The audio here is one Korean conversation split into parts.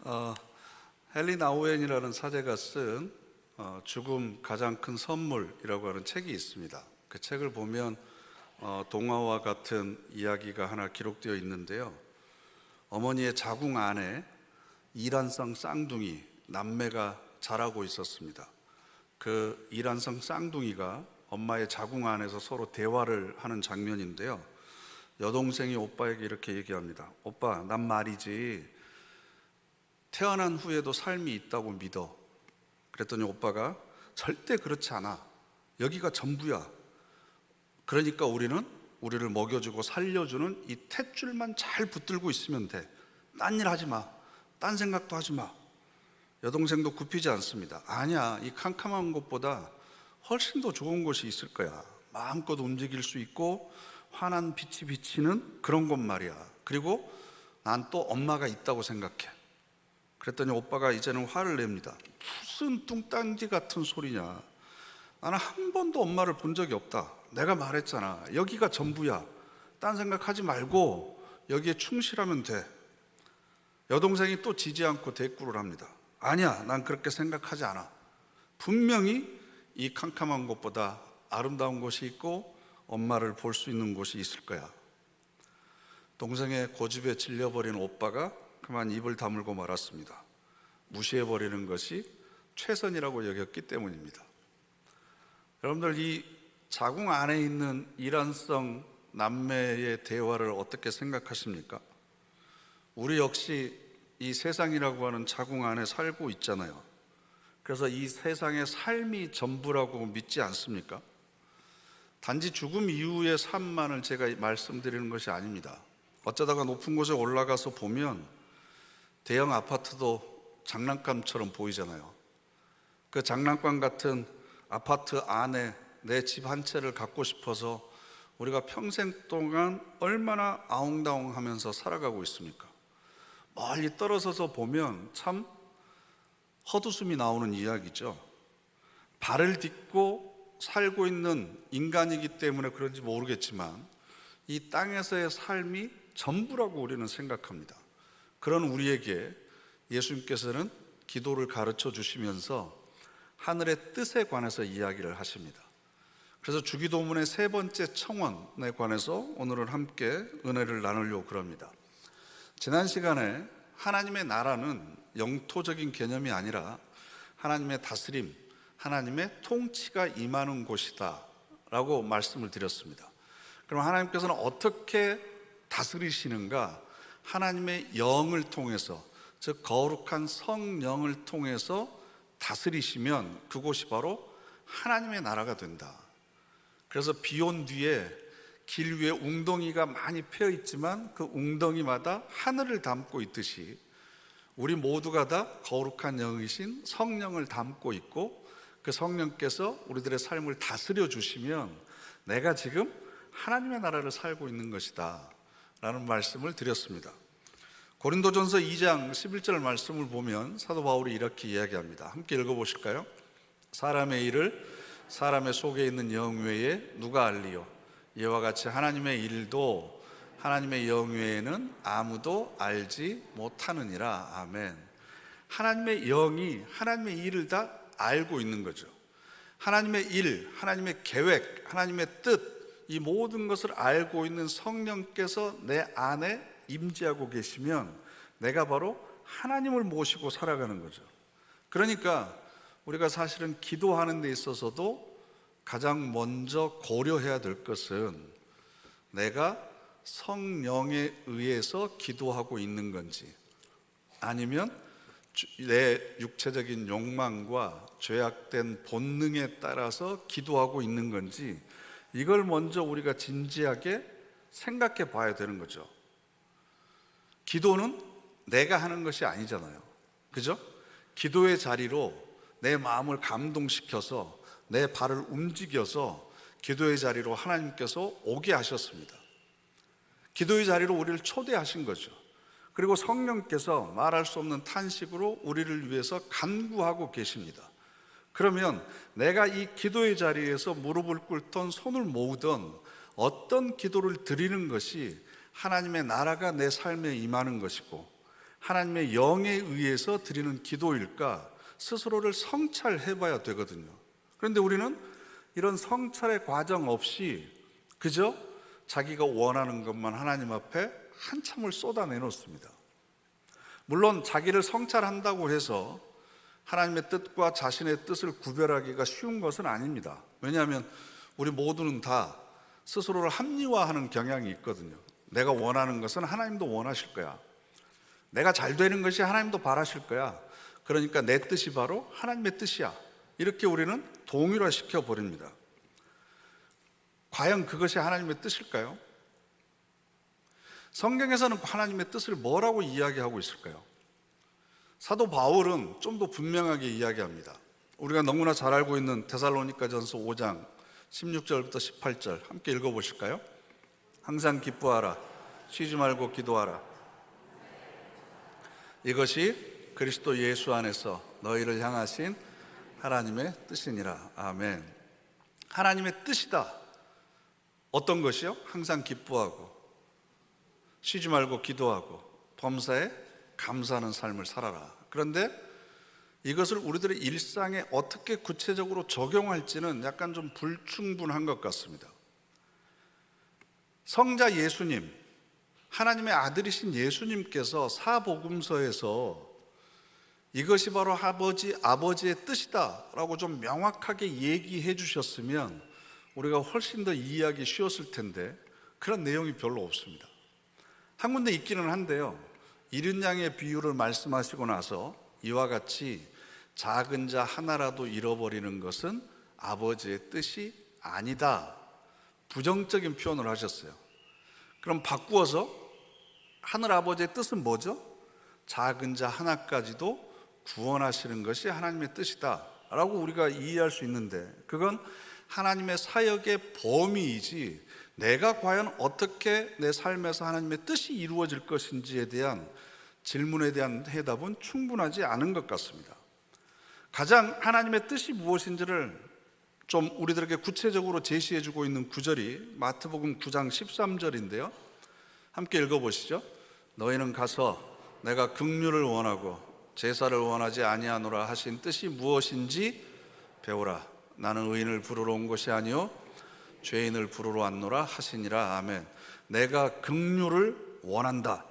어, 헨리 나우엔이라는 사제가 쓴 죽음 가장 큰 선물이라고 하는 책이 있습니다. 그 책을 보면 동화와 같은 이야기가 하나 기록되어 있는데요. 어머니의 자궁 안에 이란성 쌍둥이 남매가 자라고 있었습니다. 그 이란성 쌍둥이가 엄마의 자궁 안에서 서로 대화를 하는 장면인데요. 여동생이 오빠에게 이렇게 얘기합니다. 오빠, 난 말이지 태어난 후에도 삶이 있다고 믿어. 그랬더니 오빠가 절대 그렇지 않아. 여기가 전부야. 그러니까 우리를 먹여주고 살려주는 이 탯줄만 잘 붙들고 있으면 돼. 딴 일 하지 마. 딴 생각도 하지 마. 여동생도 굽히지 않습니다. 아니야, 이 캄캄한 곳보다 훨씬 더 좋은 곳이 있을 거야. 마음껏 움직일 수 있고 환한 빛이 비치는 그런 곳 말이야. 그리고 난 또 엄마가 있다고 생각해. 그랬더니 오빠가 이제는 화를 냅니다. 무슨 뚱딴지 같은 소리냐. 나는 한 번도 엄마를 본 적이 없다. 내가 말했잖아. 여기가 전부야. 딴 생각하지 말고 여기에 충실하면 돼. 여동생이 또 지지 않고 대꾸를 합니다. 아니야, 난 그렇게 생각하지 않아. 분명히 이 캄캄한 곳보다 아름다운 곳이 있고 엄마를 볼 수 있는 곳이 있을 거야. 동생의 고집에 질려버린 오빠가 그만 입을 다물고 말았습니다. 무시해버리는 것이 최선이라고 여겼기 때문입니다. 여러분들, 이 자궁 안에 있는 이란성 남매의 대화를 어떻게 생각하십니까? 우리 역시 이 세상이라고 하는 자궁 안에 살고 있잖아요. 그래서 이 세상의 삶이 전부라고 믿지 않습니까? 단지 죽음 이후의 삶만을 제가 말씀드리는 것이 아닙니다. 어쩌다가 높은 곳에 올라가서 보면 대형 아파트도 장난감처럼 보이잖아요. 그 장난감 같은 아파트 안에 내 집 한 채를 갖고 싶어서 우리가 평생 동안 얼마나 아웅다웅하면서 살아가고 있습니까? 멀리 떨어져서 보면 참 헛웃음이 나오는 이야기죠. 발을 딛고 살고 있는 인간이기 때문에 그런지 모르겠지만 이 땅에서의 삶이 전부라고 우리는 생각합니다. 그런 우리에게 예수님께서는 기도를 가르쳐 주시면서 하늘의 뜻에 관해서 이야기를 하십니다. 그래서 주기도문의 세 번째 청원에 관해서 오늘은 함께 은혜를 나누려고 그럽니다. 지난 시간에 하나님의 나라는 영토적인 개념이 아니라 하나님의 다스림, 하나님의 통치가 임하는 곳이다 라고 말씀을 드렸습니다. 그럼 하나님께서는 어떻게 다스리시는가? 하나님의 영을 통해서, 즉 거룩한 성령을 통해서 다스리시면 그곳이 바로 하나님의 나라가 된다. 그래서 비 온 뒤에 길 위에 웅덩이가 많이 패여 있지만 그 웅덩이마다 하늘을 담고 있듯이 우리 모두가 다 거룩한 영이신 성령을 담고 있고 그 성령께서 우리들의 삶을 다스려 주시면 내가 지금 하나님의 나라를 살고 있는 것이다 라는 말씀을 드렸습니다. 고린도전서 2장 11절 말씀을 보면 사도 바울이 이렇게 이야기합니다. 함께 읽어보실까요? 사람의 일을 사람의 속에 있는 영 외에 누가 알리요? 이와 같이 하나님의 일도 하나님의 영 외에는 아무도 알지 못하느니라. 아멘. 하나님의 영이 하나님의 일을 다 알고 있는 거죠. 하나님의 일, 하나님의 계획, 하나님의 뜻, 이 모든 것을 알고 있는 성령께서 내 안에 임재하고 계시면 내가 바로 하나님을 모시고 살아가는 거죠. 그러니까 우리가 사실은 기도하는 데 있어서도 가장 먼저 고려해야 될 것은 내가 성령에 의해서 기도하고 있는 건지 아니면 내 육체적인 욕망과 죄악된 본능에 따라서 기도하고 있는 건지 이걸 먼저 우리가 진지하게 생각해 봐야 되는 거죠. 기도는 내가 하는 것이 아니잖아요. 그죠? 기도의 자리로 내 마음을 감동시켜서 내 발을 움직여서 기도의 자리로 하나님께서 오게 하셨습니다. 기도의 자리로 우리를 초대하신 거죠. 그리고 성령께서 말할 수 없는 탄식으로 우리를 위해서 간구하고 계십니다. 그러면 내가 이 기도의 자리에서 무릎을 꿇던 손을 모으던 어떤 기도를 드리는 것이 하나님의 나라가 내 삶에 임하는 것이고 하나님의 영에 의해서 드리는 기도일까? 스스로를 성찰해 봐야 되거든요. 그런데 우리는 이런 성찰의 과정 없이 그저 자기가 원하는 것만 하나님 앞에 한참을 쏟아내 놓습니다. 물론 자기를 성찰한다고 해서 하나님의 뜻과 자신의 뜻을 구별하기가 쉬운 것은 아닙니다. 왜냐하면 우리 모두는 다 스스로를 합리화하는 경향이 있거든요. 내가 원하는 것은 하나님도 원하실 거야. 내가 잘 되는 것이 하나님도 바라실 거야. 그러니까 내 뜻이 바로 하나님의 뜻이야. 이렇게 우리는 동일화시켜 버립니다. 과연 그것이 하나님의 뜻일까요? 성경에서는 하나님의 뜻을 뭐라고 이야기하고 있을까요? 사도 바울은 좀 더 분명하게 이야기합니다. 우리가 너무나 잘 알고 있는 데살로니가전서 5장 16절부터 18절 함께 읽어보실까요? 항상 기뻐하라, 쉬지 말고 기도하라. 이것이 그리스도 예수 안에서 너희를 향하신 하나님의 뜻이니라. 아멘. 하나님의 뜻이다. 어떤 것이요? 항상 기뻐하고 쉬지 말고 기도하고 범사에 감사하는 삶을 살아라. 그런데 이것을 우리들의 일상에 어떻게 구체적으로 적용할지는 약간 좀 불충분한 것 같습니다. 성자 예수님, 하나님의 아들이신 예수님께서 사복음서에서 이것이 바로 아버지의 뜻이다 라고 좀 명확하게 얘기해 주셨으면 우리가 훨씬 더 이해하기 쉬웠을 텐데 그런 내용이 별로 없습니다. 한 군데 있기는 한데요, 이른 양의 비유를 말씀하시고 나서 이와 같이 작은 자 하나라도 잃어버리는 것은 아버지의 뜻이 아니다, 부정적인 표현을 하셨어요. 그럼 바꾸어서 하늘 아버지의 뜻은 뭐죠? 작은 자 하나까지도 구원하시는 것이 하나님의 뜻이다 라고 우리가 이해할 수 있는데, 그건 하나님의 사역의 범위이지 내가 과연 어떻게 내 삶에서 하나님의 뜻이 이루어질 것인지에 대한 질문에 대한 해답은 충분하지 않은 것 같습니다. 가장 하나님의 뜻이 무엇인지를 좀 우리들에게 구체적으로 제시해 주고 있는 구절이 마태복음 9장 13절인데요. 함께 읽어보시죠. 너희는 가서 내가 긍휼을 원하고 제사를 원하지 아니하노라 하신 뜻이 무엇인지 배우라. 나는 의인을 부르러 온 것이 아니요 죄인을 부르러 왔노라 하시니라. 아멘. 내가 긍휼을 원한다.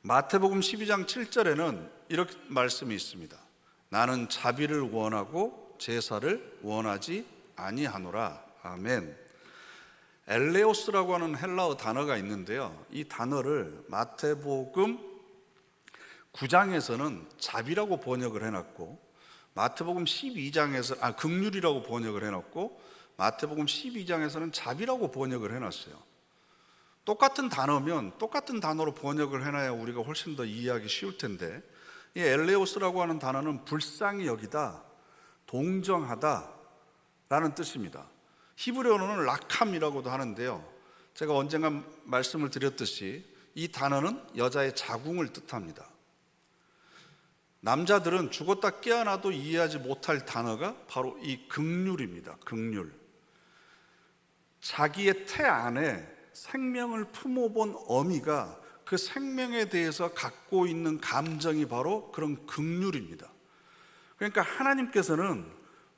마태복음 12장 7절에는 이렇게 말씀이 있습니다. 나는 자비를 원하고 제사를 원하지 아니하노라. 아멘. 엘레오스라고 하는 헬라어 단어가 있는데요, 이 단어를 마태복음 9장에서는 자비라고 번역을 해놨고 마태복음 12장에서 긍휼이라고 번역을 해놨고 마태복음 12장에서는 자비라고 번역을 해놨어요. 똑같은 단어면 똑같은 단어로 번역을 해놔야 우리가 훨씬 더 이해하기 쉬울 텐데, 이 엘레오스라고 하는 단어는 불쌍히 여기다, 동정하다 라는 뜻입니다. 히브리어로는 라캄이라고도 하는데요, 제가 언젠가 말씀을 드렸듯이 이 단어는 여자의 자궁을 뜻합니다. 남자들은 죽었다 깨어나도 이해하지 못할 단어가 바로 이 긍휼입니다. 긍휼. 자기의 태 안에 생명을 품어본 어미가 그 생명에 대해서 갖고 있는 감정이 바로 그런 긍휼입니다. 그러니까 하나님께서는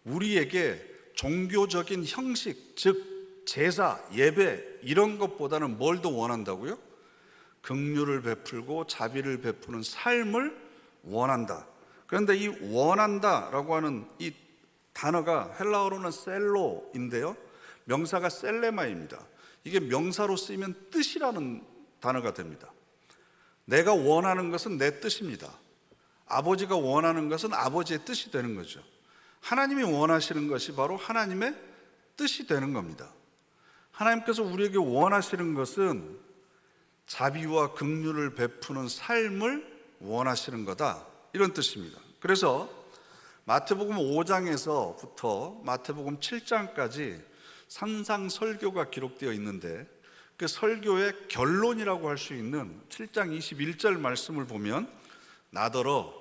우리에게 종교적인 형식, 즉 제사, 예배 이런 것보다는 뭘 더 원한다고요? 긍휼을 베풀고 자비를 베푸는 삶을 원한다. 그런데 이 원한다라고 하는 이 단어가 헬라어로는 셀로인데요, 명사가 셀레마입니다. 이게 명사로 쓰이면 뜻이라는 단어가 됩니다. 내가 원하는 것은 내 뜻입니다. 아버지가 원하는 것은 아버지의 뜻이 되는 거죠. 하나님이 원하시는 것이 바로 하나님의 뜻이 되는 겁니다. 하나님께서 우리에게 원하시는 것은 자비와 긍휼을 베푸는 삶을 원하시는 거다, 이런 뜻입니다. 그래서 마태복음 5장에서부터 마태복음 7장까지 산상설교가 기록되어 있는데, 그 설교의 결론이라고 할 수 있는 7장 21절 말씀을 보면 나더러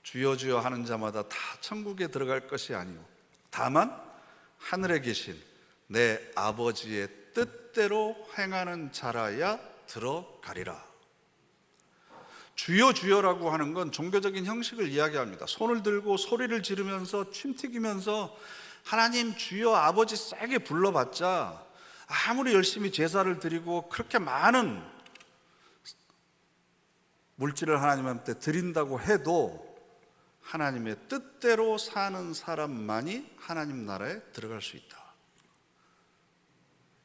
주여 주여 하는 자마다 다 천국에 들어갈 것이 아니오 다만 하늘에 계신 내 아버지의 뜻대로 행하는 자라야 들어가리라. 주여 주여라고 하는 건 종교적인 형식을 이야기합니다. 손을 들고 소리를 지르면서 침 튀기면서 하나님 주여 아버지 세게 불러봤자 아무리 열심히 제사를 드리고 그렇게 많은 물질을 하나님한테 드린다고 해도 하나님의 뜻대로 사는 사람만이 하나님 나라에 들어갈 수 있다.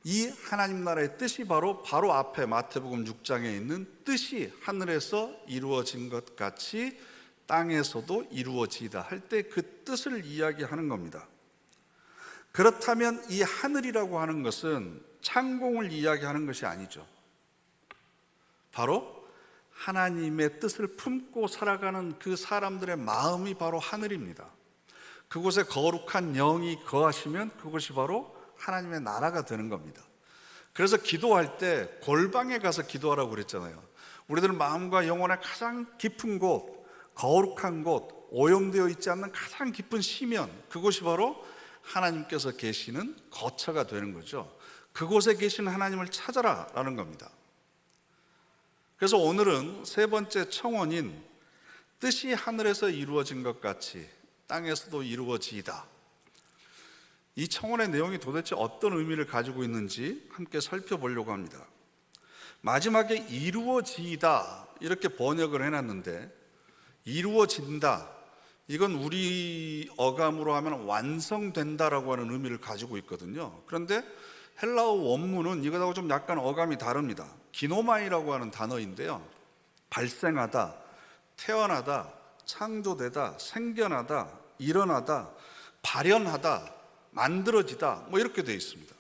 이 하나님 나라의 뜻이 바로 앞에 마태복음 6장에 있는 뜻이 하늘에서 이루어진 것 같이 땅에서도 이루어지다 할 때 그 뜻을 이야기하는 겁니다. 그렇다면 이 하늘이라고 하는 것은 창공을 이야기하는 것이 아니죠. 바로 하나님의 뜻을 품고 살아가는 그 사람들의 마음이 바로 하늘입니다. 그곳에 거룩한 영이 거하시면 그것이 바로 하나님의 나라가 되는 겁니다. 그래서 기도할 때 골방에 가서 기도하라고 그랬잖아요. 우리들 마음과 영혼의 가장 깊은 곳, 거룩한 곳, 오염되어 있지 않는 가장 깊은 시면, 그곳이 바로 하나님께서 계시는 거처가 되는 거죠. 그곳에 계신 하나님을 찾아라 라는 겁니다. 그래서 오늘은 세 번째 청원인 뜻이 하늘에서 이루어진 것 같이 땅에서도 이루어지이다. 이 청원의 내용이 도대체 어떤 의미를 가지고 있는지 함께 살펴보려고 합니다. 마지막에 이루어지이다 이렇게 번역을 해놨는데, 이루어진다, 이건 우리 어감으로 하면 완성된다라고 하는 의미를 가지고 있거든요. 그런데 헬라어 원문은 이것하고 좀 약간 어감이 다릅니다. 기노마이라고 하는 단어인데요, 발생하다, 태어나다, 창조되다, 생겨나다, 일어나다, 발현하다, 만들어지다, 뭐 이렇게 되어 있습니다.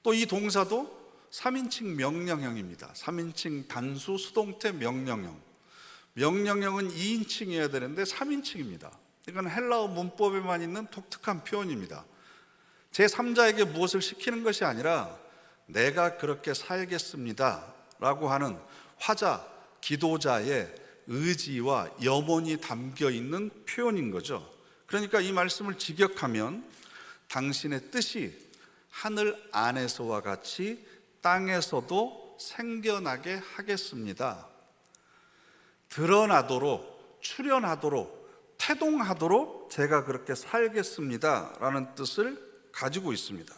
또 이 동사도 3인칭 명령형입니다. 3인칭 단수 수동태 명령형. 명령형은 2인칭이어야 되는데 3인칭입니다. 이건 헬라어 문법에만 있는 독특한 표현입니다. 제3자에게 무엇을 시키는 것이 아니라 내가 그렇게 살겠습니다 라고 하는 화자, 기도자의 의지와 염원이 담겨 있는 표현인 거죠. 그러니까 이 말씀을 직역하면 당신의 뜻이 하늘 안에서와 같이 땅에서도 생겨나게 하겠습니다. 드러나도록, 출현하도록, 태동하도록 제가 그렇게 살겠습니다 라는 뜻을 가지고 있습니다.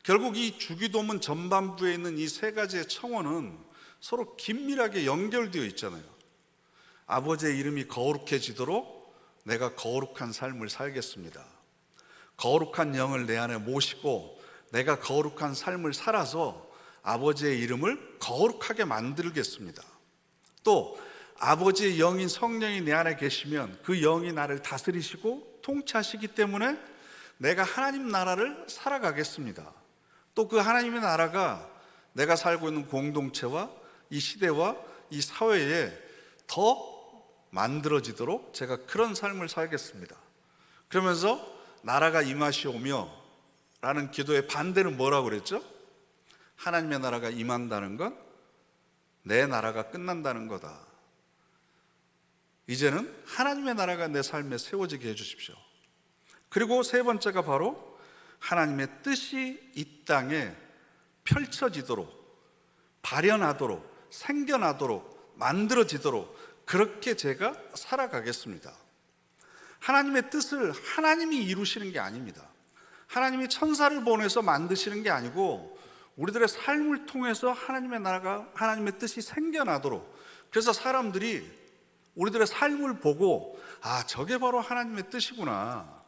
결국 이 주기도문 전반부에 있는 이 세 가지의 청원은 서로 긴밀하게 연결되어 있잖아요. 아버지의 이름이 거룩해지도록 내가 거룩한 삶을 살겠습니다. 거룩한 영을 내 안에 모시고 내가 거룩한 삶을 살아서 아버지의 이름을 거룩하게 만들겠습니다. 또 아버지의 영인 성령이 내 안에 계시면 그 영이 나를 다스리시고 통치하시기 때문에 내가 하나님 나라를 살아가겠습니다. 또 그 하나님의 나라가 내가 살고 있는 공동체와 이 시대와 이 사회에 더 만들어지도록 제가 그런 삶을 살겠습니다. 그러면서 나라가 임하시오며 라는 기도의 반대는 뭐라고 그랬죠? 하나님의 나라가 임한다는 건 내 나라가 끝난다는 거다. 이제는 하나님의 나라가 내 삶에 세워지게 해주십시오. 그리고 세 번째가 바로 하나님의 뜻이 이 땅에 펼쳐지도록, 발현하도록, 생겨나도록, 만들어지도록 그렇게 제가 살아가겠습니다. 하나님의 뜻을 하나님이 이루시는 게 아닙니다. 하나님이 천사를 보내서 만드시는 게 아니고 우리들의 삶을 통해서 하나님의 나라가, 하나님의 뜻이 생겨나도록, 그래서 사람들이 우리들의 삶을 보고 아, 저게 바로 하나님의 뜻이구나,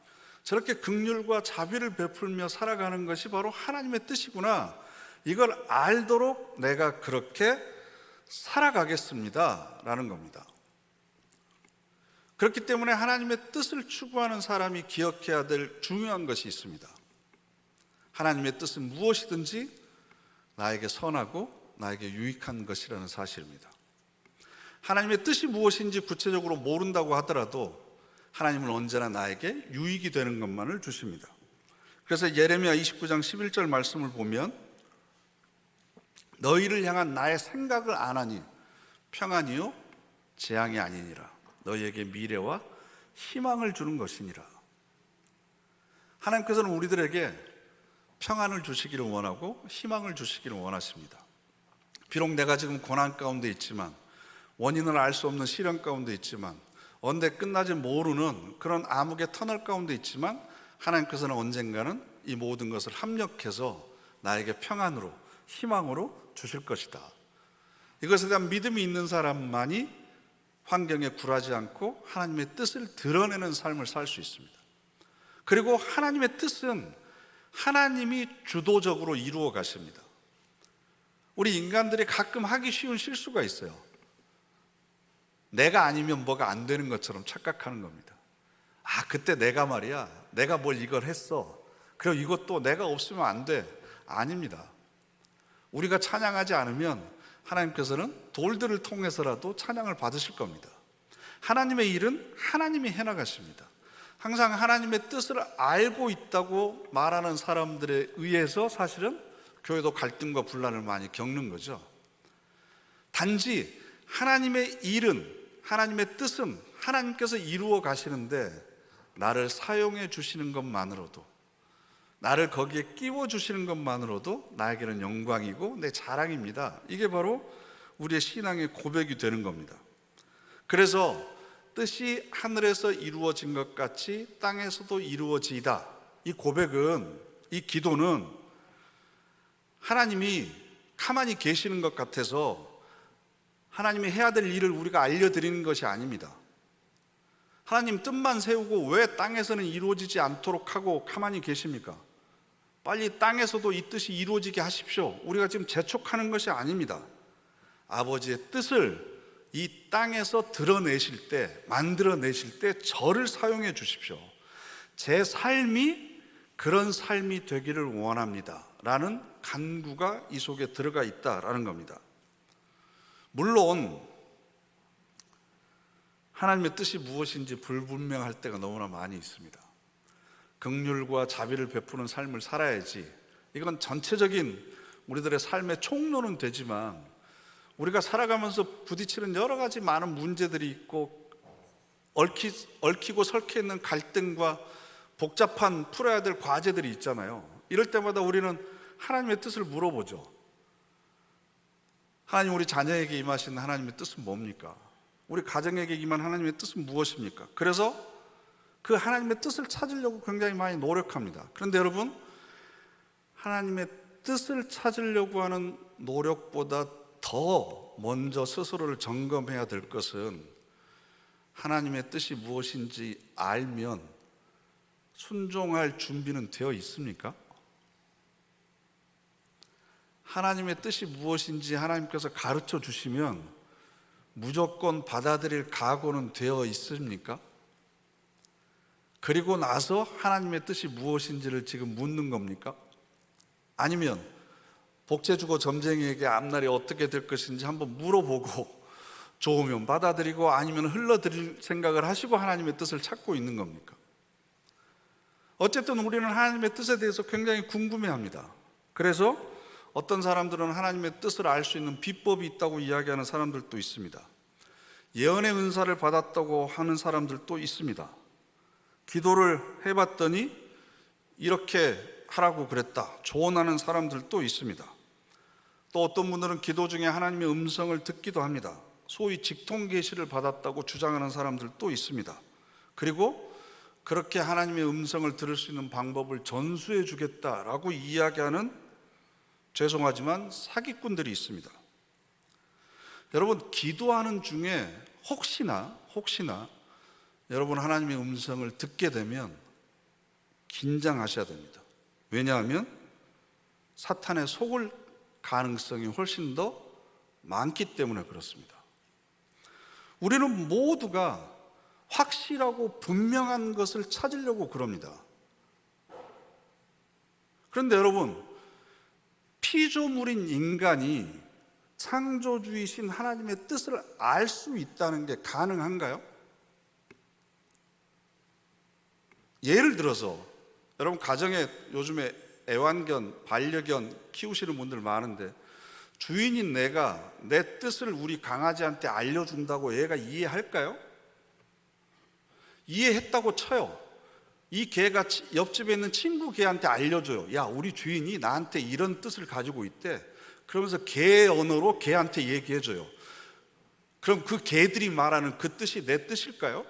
저렇게 긍휼과 자비를 베풀며 살아가는 것이 바로 하나님의 뜻이구나, 이걸 알도록 내가 그렇게 살아가겠습니다 라는 겁니다. 그렇기 때문에 하나님의 뜻을 추구하는 사람이 기억해야 될 중요한 것이 있습니다. 하나님의 뜻은 무엇이든지 나에게 선하고 나에게 유익한 것이라는 사실입니다. 하나님의 뜻이 무엇인지 구체적으로 모른다고 하더라도 하나님은 언제나 나에게 유익이 되는 것만을 주십니다. 그래서 예레미야 29장 11절 말씀을 보면 너희를 향한 나의 생각을 아나니 평안이요 재앙이 아니니라, 너희에게 미래와 희망을 주는 것이니라. 하나님께서는 우리들에게 평안을 주시기를 원하고 희망을 주시기를 원하십니다. 비록 내가 지금 고난 가운데 있지만, 원인을 알 수 없는 시련 가운데 있지만, 언제 끝나지 모르는 그런 암흑의 터널 가운데 있지만, 하나님께서는 언젠가는 이 모든 것을 합력해서 나에게 평안으로, 희망으로 주실 것이다. 이것에 대한 믿음이 있는 사람만이 환경에 굴하지 않고 하나님의 뜻을 드러내는 삶을 살 수 있습니다. 그리고 하나님의 뜻은 하나님이 주도적으로 이루어 가십니다. 우리 인간들이 가끔 하기 쉬운 실수가 있어요. 내가 아니면 뭐가 안 되는 것처럼 착각하는 겁니다. 그때 내가 말이야, 내가 뭘 이걸 했어, 그리고 이것도 내가 없으면 안 돼. 아닙니다. 우리가 찬양하지 않으면 하나님께서는 돌들을 통해서라도 찬양을 받으실 겁니다. 하나님의 일은 하나님이 해나가십니다. 항상 하나님의 뜻을 알고 있다고 말하는 사람들에 의해서 사실은 교회도 갈등과 분란을 많이 겪는 거죠. 단지 하나님의 일은, 하나님의 뜻은 하나님께서 이루어 가시는데, 나를 사용해 주시는 것만으로도, 나를 거기에 끼워 주시는 것만으로도 나에게는 영광이고 내 자랑입니다. 이게 바로 우리의 신앙의 고백이 되는 겁니다. 그래서 뜻이 하늘에서 이루어진 것 같이 땅에서도 이루어지이다, 이 고백은, 이 기도는 하나님이 가만히 계시는 것 같아서 하나님이 해야 될 일을 우리가 알려드리는 것이 아닙니다. 하나님 뜻만 세우고 왜 땅에서는 이루어지지 않도록 하고 가만히 계십니까? 빨리 땅에서도 이 뜻이 이루어지게 하십시오. 우리가 지금 재촉하는 것이 아닙니다. 아버지의 뜻을 이 땅에서 드러내실 때, 만들어내실 때 저를 사용해 주십시오. 제 삶이 그런 삶이 되기를 원합니다 라는 간구가 이 속에 들어가 있다라는 겁니다. 물론 하나님의 뜻이 무엇인지 불분명할 때가 너무나 많이 있습니다. 긍휼과 자비를 베푸는 삶을 살아야지, 이건 전체적인 우리들의 삶의 총론은 되지만, 우리가 살아가면서 부딪히는 여러 가지 많은 문제들이 있고 얽히고 설켜 있는 갈등과 복잡한 풀어야 될 과제들이 있잖아요. 이럴 때마다 우리는 하나님의 뜻을 물어보죠. 하나님, 우리 자녀에게 임하신 하나님의 뜻은 뭡니까? 우리 가정에게 임한 하나님의 뜻은 무엇입니까? 그래서 그 하나님의 뜻을 찾으려고 굉장히 많이 노력합니다. 그런데 여러분, 하나님의 뜻을 찾으려고 하는 노력보다 더 먼저 스스로를 점검해야 될 것은, 하나님의 뜻이 무엇인지 알면 순종할 준비는 되어 있습니까? 하나님의 뜻이 무엇인지 하나님께서 가르쳐 주시면 무조건 받아들일 각오는 되어 있습니까? 그리고 나서 하나님의 뜻이 무엇인지를 지금 묻는 겁니까? 아니면 복제주고 점쟁이에게 앞날이 어떻게 될 것인지 한번 물어보고 좋으면 받아들이고 아니면 흘러드릴 생각을 하시고 하나님의 뜻을 찾고 있는 겁니까? 어쨌든 우리는 하나님의 뜻에 대해서 굉장히 궁금해합니다. 그래서 어떤 사람들은 하나님의 뜻을 알 수 있는 비법이 있다고 이야기하는 사람들도 있습니다. 예언의 은사를 받았다고 하는 사람들도 있습니다. 기도를 해봤더니 이렇게 하라고 그랬다, 조언하는 사람들도 있습니다. 또 어떤 분들은 기도 중에 하나님의 음성을 듣기도 합니다. 소위 직통 계시를 받았다고 주장하는 사람들도 있습니다. 그리고 그렇게 하나님의 음성을 들을 수 있는 방법을 전수해 주겠다라고 이야기하는, 죄송하지만 사기꾼들이 있습니다. 여러분, 기도하는 중에 혹시나 여러분 하나님의 음성을 듣게 되면 긴장하셔야 됩니다. 왜냐하면 사탄의 속을 가능성이 훨씬 더 많기 때문에 그렇습니다. 우리는 모두가 확실하고 분명한 것을 찾으려고 그럽니다. 그런데 여러분, 피조물인 인간이 창조주이신 하나님의 뜻을 알 수 있다는 게 가능한가요? 예를 들어서 여러분 가정에 요즘에 애완견, 반려견 키우시는 분들 많은데, 주인인 내가 내 뜻을 우리 강아지한테 알려준다고 얘가 이해할까요? 이해했다고 쳐요. 이 개가 옆집에 있는 친구 개한테 알려줘요. 야, 우리 주인이 나한테 이런 뜻을 가지고 있대. 그러면서 개 언어로 개한테 얘기해줘요. 그럼 그 개들이 말하는 그 뜻이 내 뜻일까요?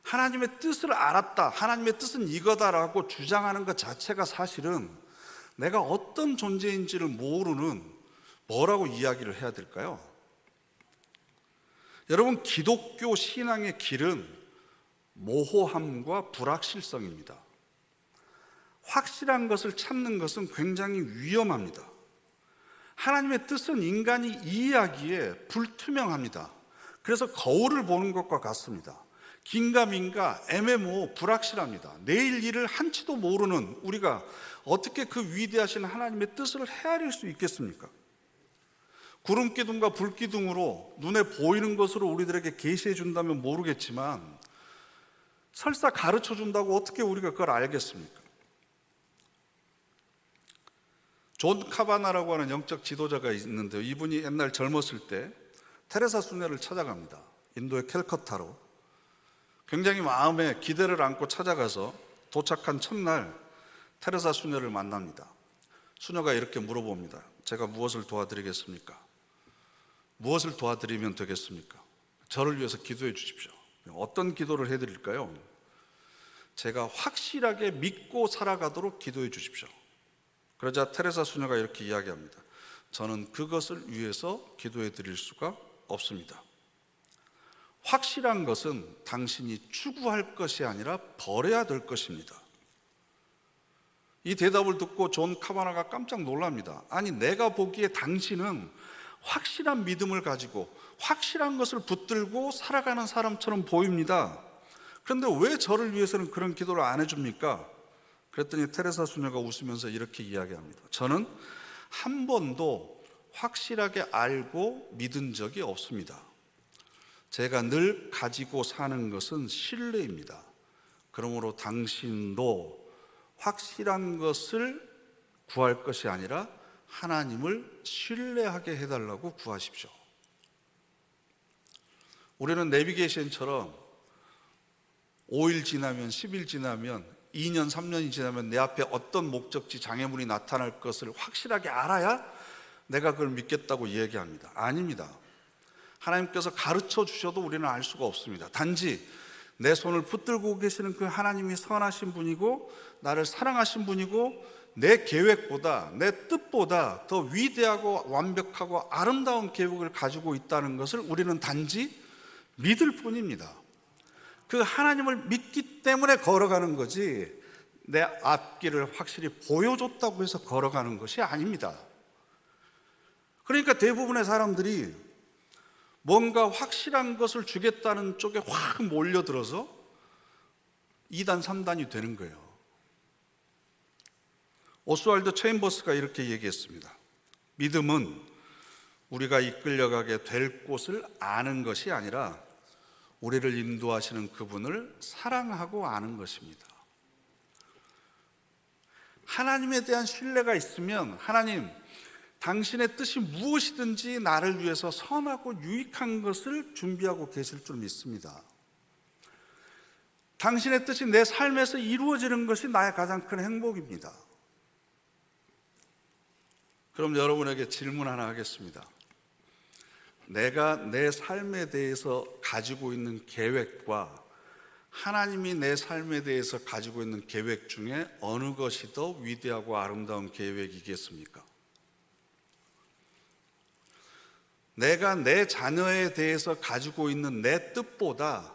하나님의 뜻을 알았다, 하나님의 뜻은 이거다라고 주장하는 것 자체가 사실은 내가 어떤 존재인지를 모르는 뭐라고 이야기를 해야 될까요? 여러분, 기독교 신앙의 길은 모호함과 불확실성입니다. 확실한 것을 찾는 것은 굉장히 위험합니다. 하나님의 뜻은 인간이 이해하기에 불투명합니다. 그래서 거울을 보는 것과 같습니다. 긴가민가, 애매모, 불확실합니다. 내일 일을 한치도 모르는 우리가 어떻게 그 위대하신 하나님의 뜻을 헤아릴 수 있겠습니까? 구름기둥과 불기둥으로 눈에 보이는 것으로 우리들에게 계시해 준다면 모르겠지만 설사 가르쳐 준다고 어떻게 우리가 그걸 알겠습니까? 존 카바나라고 하는 영적 지도자가 있는데요, 이분이 옛날 젊었을 때 테레사 수녀를 찾아갑니다. 인도의 캘커타로. 굉장히 마음에 기대를 안고 찾아가서 도착한 첫날 테레사 수녀를 만납니다. 수녀가 이렇게 물어봅니다. 제가 무엇을 도와드리겠습니까? 무엇을 도와드리면 되겠습니까? 저를 위해서 기도해 주십시오. 어떤 기도를 해드릴까요? 제가 확실하게 믿고 살아가도록 기도해 주십시오. 그러자 테레사 수녀가 이렇게 이야기합니다. 저는 그것을 위해서 기도해 드릴 수가 없습니다. 확실한 것은 당신이 추구할 것이 아니라 버려야 될 것입니다. 이 대답을 듣고 존 카바나가 깜짝 놀랍니다. 아니, 내가 보기에 당신은 확실한 믿음을 가지고 확실한 것을 붙들고 살아가는 사람처럼 보입니다. 그런데 왜 저를 위해서는 그런 기도를 안 해줍니까? 그랬더니 테레사 수녀가 웃으면서 이렇게 이야기합니다. 저는 한 번도 확실하게 알고 믿은 적이 없습니다. 제가 늘 가지고 사는 것은 신뢰입니다. 그러므로 당신도 확실한 것을 구할 것이 아니라 하나님을 신뢰하게 해달라고 구하십시오. 우리는 내비게이션처럼 5일 지나면, 10일 지나면, 2년, 3년이 지나면 내 앞에 어떤 목적지, 장애물이 나타날 것을 확실하게 알아야 내가 그걸 믿겠다고 이야기합니다. 아닙니다. 하나님께서 가르쳐 주셔도 우리는 알 수가 없습니다. 단지 내 손을 붙들고 계시는 그 하나님이 선하신 분이고 나를 사랑하신 분이고 내 계획보다, 내 뜻보다 더 위대하고 완벽하고 아름다운 계획을 가지고 있다는 것을 우리는 단지 믿을 뿐입니다. 그 하나님을 믿기 때문에 걸어가는 거지 내 앞길을 확실히 보여줬다고 해서 걸어가는 것이 아닙니다. 그러니까 대부분의 사람들이 뭔가 확실한 것을 주겠다는 쪽에 확 몰려들어서 2단, 3단이 되는 거예요. 오스왈드 체인버스가 이렇게 얘기했습니다. 믿음은 우리가 이끌려가게 될 곳을 아는 것이 아니라 우리를 인도하시는 그분을 사랑하고 아는 것입니다. 하나님에 대한 신뢰가 있으면 하나님, 당신의 뜻이 무엇이든지 나를 위해서 선하고 유익한 것을 준비하고 계실 줄 믿습니다. 당신의 뜻이 내 삶에서 이루어지는 것이 나의 가장 큰 행복입니다. 그럼 여러분에게 질문 하나 하겠습니다. 내가 내 삶에 대해서 가지고 있는 계획과 하나님이 내 삶에 대해서 가지고 있는 계획 중에 어느 것이 더 위대하고 아름다운 계획이겠습니까? 내가 내 자녀에 대해서 가지고 있는 내 뜻보다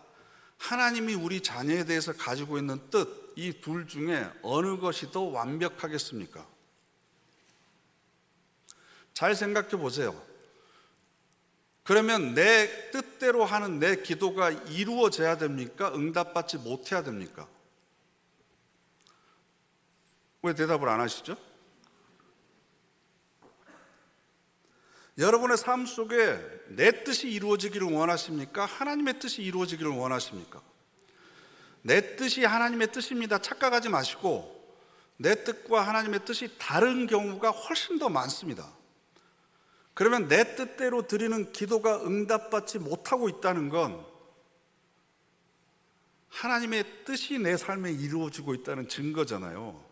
하나님이 우리 자녀에 대해서 가지고 있는 뜻, 이 둘 중에 어느 것이 더 완벽하겠습니까? 잘 생각해 보세요. 그러면 내 뜻대로 하는 내 기도가 이루어져야 됩니까? 응답받지 못해야 됩니까? 왜 대답을 안 하시죠? 여러분의 삶 속에 내 뜻이 이루어지기를 원하십니까? 하나님의 뜻이 이루어지기를 원하십니까? 내 뜻이 하나님의 뜻입니다. 착각하지 마시고 내 뜻과 하나님의 뜻이 다른 경우가 훨씬 더 많습니다. 그러면 내 뜻대로 드리는 기도가 응답받지 못하고 있다는 건 하나님의 뜻이 내 삶에 이루어지고 있다는 증거잖아요.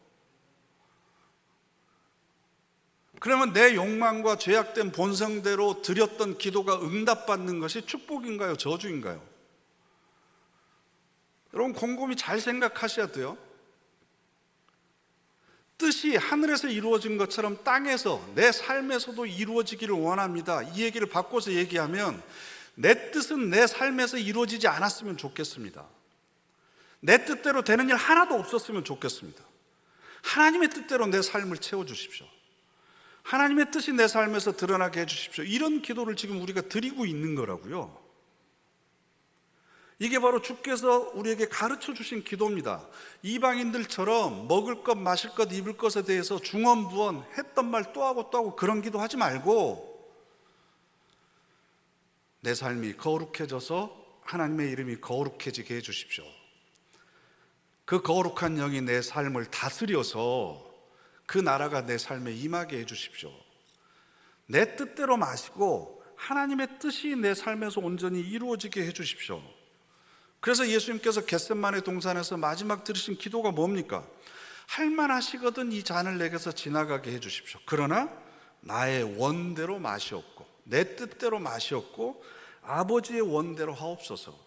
그러면 내 욕망과 죄악된 본성대로 드렸던 기도가 응답받는 것이 축복인가요? 저주인가요? 여러분 곰곰이 잘 생각하셔야 돼요. 뜻이 하늘에서 이루어진 것처럼 땅에서 내 삶에서도 이루어지기를 원합니다. 이 얘기를 바꿔서 얘기하면 내 뜻은 내 삶에서 이루어지지 않았으면 좋겠습니다. 내 뜻대로 되는 일 하나도 없었으면 좋겠습니다. 하나님의 뜻대로 내 삶을 채워주십시오. 하나님의 뜻이 내 삶에서 드러나게 해주십시오. 이런 기도를 지금 우리가 드리고 있는 거라고요. 이게 바로 주께서 우리에게 가르쳐 주신 기도입니다. 이방인들처럼 먹을 것, 마실 것, 입을 것에 대해서 중언부언 했던 말 또 하고 또 하고 그런 기도 하지 말고 내 삶이 거룩해져서 하나님의 이름이 거룩해지게 해주십시오. 그 거룩한 영이 내 삶을 다스려서 그 나라가 내 삶에 임하게 해주십시오. 내 뜻대로 마시고 하나님의 뜻이 내 삶에서 온전히 이루어지게 해주십시오. 그래서 예수님께서 겟세마네 동산에서 마지막 드리신 기도가 뭡니까? 할만하시거든 이 잔을 내게서 지나가게 해주십시오. 그러나 나의 원대로 마시옵고 내 뜻대로 마시옵고 아버지의 원대로 하옵소서.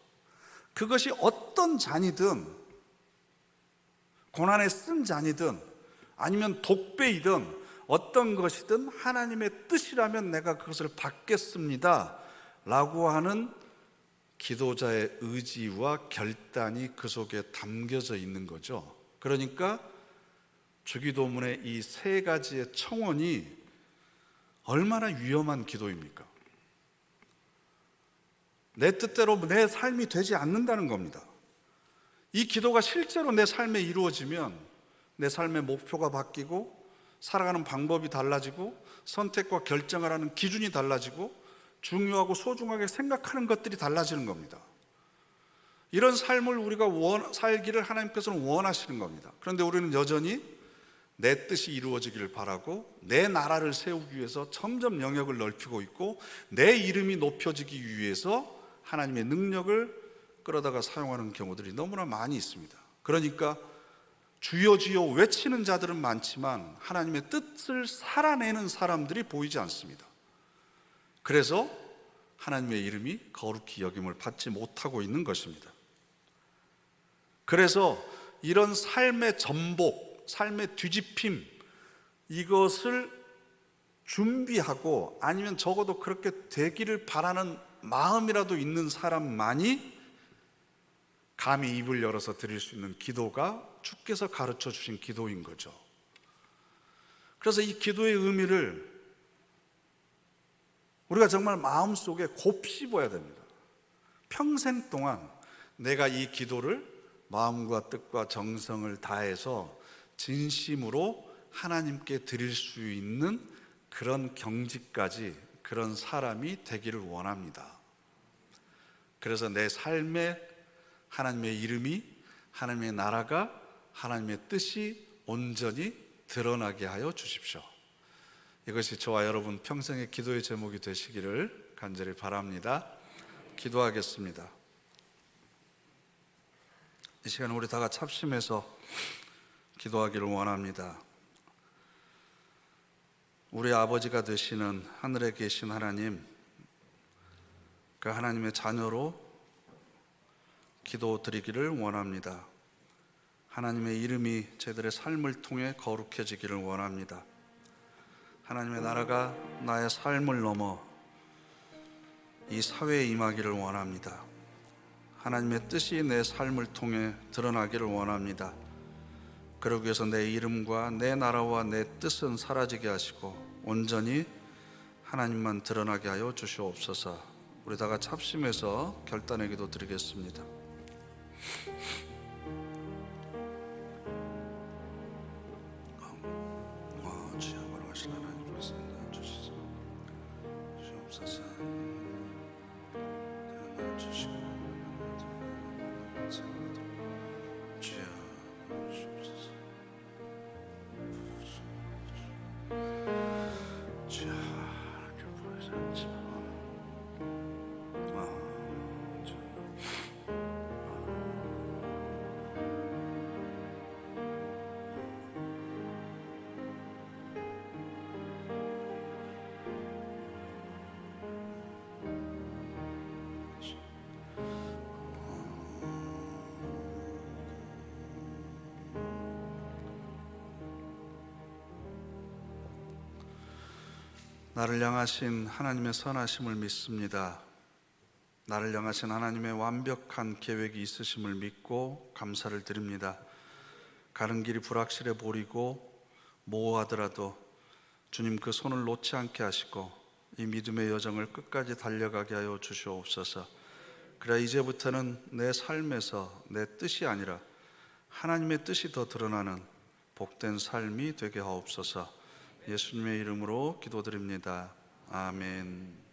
그것이 어떤 잔이든 고난에 쓴 잔이든 아니면 독배이든 어떤 것이든 하나님의 뜻이라면 내가 그것을 받겠습니다 라고 하는 기도자의 의지와 결단이 그 속에 담겨져 있는 거죠. 그러니까 주기도문의 이 세 가지의 청원이 얼마나 위험한 기도입니까? 내 뜻대로 내 삶이 되지 않는다는 겁니다. 이 기도가 실제로 내 삶에 이루어지면 내 삶의 목표가 바뀌고 살아가는 방법이 달라지고 선택과 결정을 하는 기준이 달라지고 중요하고 소중하게 생각하는 것들이 달라지는 겁니다. 이런 삶을 우리가 살기를 하나님께서는 원하시는 겁니다. 그런데 우리는 여전히 내 뜻이 이루어지기를 바라고 내 나라를 세우기 위해서 점점 영역을 넓히고 있고 내 이름이 높여지기 위해서 하나님의 능력을 끌어다가 사용하는 경우들이 너무나 많이 있습니다. 그러니까 주여 주여 외치는 자들은 많지만 하나님의 뜻을 살아내는 사람들이 보이지 않습니다. 그래서 하나님의 이름이 거룩히 여김을 받지 못하고 있는 것입니다. 그래서 이런 삶의 전복, 삶의 뒤집힘, 이것을 준비하고 아니면 적어도 그렇게 되기를 바라는 마음이라도 있는 사람만이 감히 입을 열어서 드릴 수 있는 기도가 주께서 가르쳐 주신 기도인 거죠. 그래서 이 기도의 의미를 우리가 정말 마음속에 곱씹어야 됩니다. 평생 동안 내가 이 기도를 마음과 뜻과 정성을 다해서 진심으로 하나님께 드릴 수 있는 그런 경지까지 그런 사람이 되기를 원합니다. 그래서 내 삶에 하나님의 이름이, 하나님의 나라가, 하나님의 뜻이 온전히 드러나게 하여 주십시오. 이것이 저와 여러분 평생의 기도의 제목이 되시기를 간절히 바랍니다. 기도하겠습니다. 이 시간 우리 다 같이 합심해서 기도하기를 원합니다. 우리 아버지가 되시는 하늘에 계신 하나님, 그 하나님의 자녀로 기도드리기를 원합니다. 하나님의 이름이 저희들의 삶을 통해 거룩해지기를 원합니다. 하나님의 나라가 나의 삶을 넘어 이 사회에 임하기를 원합니다. 하나님의 뜻이 내 삶을 통해 드러나기를 원합니다. 그러기 위해서 내 이름과 내 나라와 내 뜻은 사라지게 하시고 온전히 하나님만 드러나게 하여 주시옵소서. 우리 다 같이 합심해서 결단의 기도 드리겠습니다. 나를 향하신 하나님의 선하심을 믿습니다. 나를 향하신 하나님의 완벽한 계획이 있으심을 믿고 감사를 드립니다. 가는 길이 불확실해 보이고 모호하더라도 주님 그 손을 놓지 않게 하시고 이 믿음의 여정을 끝까지 달려가게 하여 주시옵소서. 그래 이제부터는 내 삶에서 내 뜻이 아니라 하나님의 뜻이 더 드러나는 복된 삶이 되게 하옵소서. 예수님의 이름으로 기도드립니다. 아멘.